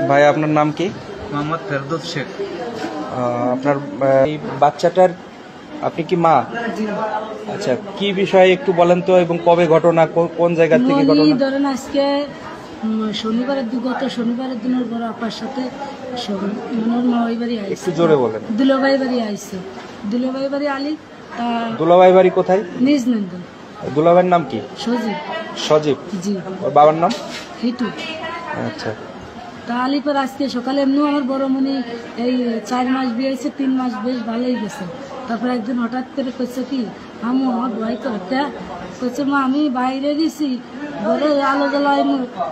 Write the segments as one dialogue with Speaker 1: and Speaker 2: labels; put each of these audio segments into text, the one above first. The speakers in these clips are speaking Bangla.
Speaker 1: ভাই আপনার নাম কি?
Speaker 2: মোহাম্মদ ফেরদৌস শেখ।
Speaker 1: আপনার এই বাচ্চাটার আপনি কি মা? আচ্ছা, কি বিষয়ে একটু বলেন তো, এবং কবে ঘটনা, কোন জায়গা থেকে ঘটনা?
Speaker 3: ধরেন আজকে শনিবারের গত শনিবারের দিনের বড় আপার সাথে মামাই বাড়ি আইছে।
Speaker 1: একটু জোরে বলেন।
Speaker 3: দুলাভাই বাড়ি আইছে। দুলাভাই বাড়ি আলি।
Speaker 1: দুলাভাই বাড়ি কোথায়?
Speaker 3: নিজ নন্দন।
Speaker 1: দুলাভাইয়ের নাম কি?
Speaker 3: সজীব।
Speaker 1: সজীব?
Speaker 3: জি।
Speaker 1: ওর বাবার নাম?
Speaker 3: হিটু।
Speaker 1: আচ্ছা।
Speaker 3: তা আলিপর আজকে সকালে এমনিও আমার বড় মনি এই 4 মাস বিয়ে হয়েছে, 3 মাস বেশ ভালোই গেছে। তারপর একদিন হঠাৎ করে কইছে কি আমু আমার ভয় করতে কইছে মা আমি বাইরে গেছি ঘরে আলো জ্বলাই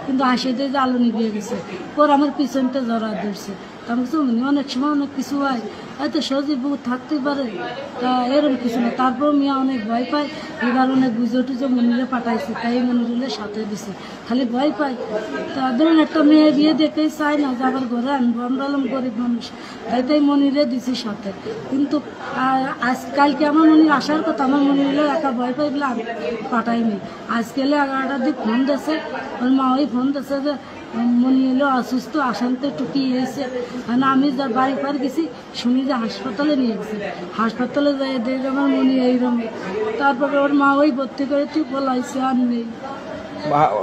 Speaker 3: কিন্তু হাসি দিয়ে যে আলো নিভিয়ে গেছে। পর আমার পিছনটা জড়া ধরছে। আমি অনেক সময় অনেক কিছু হয়, হয়তো সজীব থাকতেই পারে, তা এরকম কিছু না। তারপর মিয়া অনেক ভয় পায়, এবার অনেক বুঝে টুজে মনিরে পাঠাইছে, তাই মনিরের সাথে দিছে, খালি ভয় পায়। তা ধরুন একটা মেয়ে বিয়ে দেখেই চায় না যে আবার ঘরে আনবো, আমরা হলাম গরিব মানুষ, তাই মনিরে দিছি সাথে। কিন্তু আজকালকে আমার মনির আসার কথা, আমার মনিরে একা ভয় পাই বলে আমি পাঠাইনি। আজকে 11টার দিকে ফোন দিয়েছে, ওর মা ওই ফোন দিয়েছে যে মনি এলো অসুস্থ, আসানতে টুকি হয়েছে। মানে আমি যা বাড়ি পার গেছি শুনি যে হাসপাতালে নিয়ে গেছে। হাসপাতালে যাই দেখি আমার মনি এইরকম। তারপরে ওর মা ওই ভর্তি করে তুই বলাইছে আর নেই।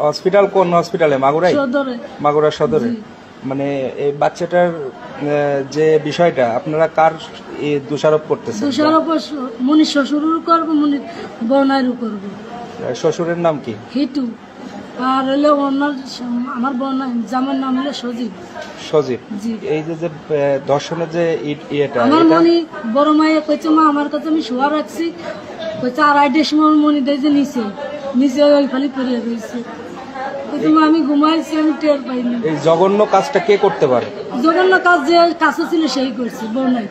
Speaker 1: হসপিটাল কোন হসপিটালে? মাগুরায়?
Speaker 3: সদরে।
Speaker 1: মাগুরা সদরে। মানে এই বাচ্চাটার যে বিষয়টা আপনারা কার দোষারোপ করতেছেন?
Speaker 3: দোষারোপ মনির শ্বশুরও করবো, মনির বোনারও করবো।
Speaker 1: শ্বশুরের নাম কি?
Speaker 3: হিটু। আর হলো আমার বোন জামার নাম হলো সজীব।
Speaker 1: সজীব।
Speaker 3: জি।
Speaker 1: এই যে ধর্ষণের যে ইয়েটা,
Speaker 3: আমার মনি বড় মায়ে কইছে মা আমার কাছে আমি শোয়া রাখছি, কইছে 2:30টার সময় মনি দেয় যে নিচে ওই খালি পড়িয়ে রয়েছে। আমি ঘুমাইছি, আমি টের পাইনি।
Speaker 1: এই জঘন্য কাজটা কে করতে পারে?
Speaker 3: জঘন্য কাজ যে কাছে ছিল সেই করছে, বউনাই।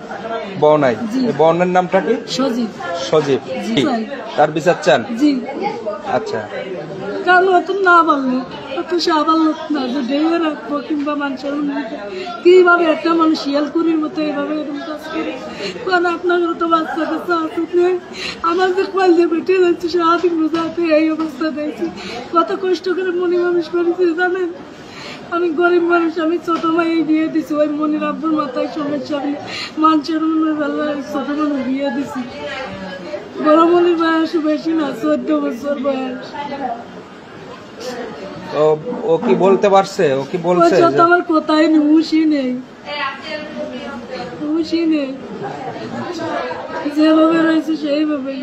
Speaker 1: বউনাই? বউনের নামটা কি?
Speaker 3: সজীব।
Speaker 1: সজীব। তার বিচার চান?
Speaker 3: জি।
Speaker 1: আচ্ছা।
Speaker 3: কারণ অত না বললো, অত সাবাল লোক না যে ডেয়ে রাখবো কিংবা মানুষের কিভাবে একটা মানুষ শিয়ালকুড়ির মতো এইভাবে এরকম কাজ করে। কারণ আপনার তো বাচ্চা কাছে আসুক নেই, আমার যে কল দিয়ে বেটে যাচ্ছে সারাদিন বোঝাতে এই অবস্থা দেখছি। কত কষ্ট করে মনি মানুষ করেছি জানেন। আমি গরিব মানুষ, আমি ছোট মাই বিয়ে দিছি, ওই মনির আব্বুর মাথায় সমস্যা বলে মানুষের বেলায় ছোট মানুষ বিয়ে দিছি। বড় মনির বয়স বেশি না, 14 বছর বয়স।
Speaker 1: ও কি বলতে পারছে? ও কি বলছে?
Speaker 3: আমার কোথায় নেই, হুশই নেই, হুশই নেই, যেভাবে রয়েছে সেইভাবেই।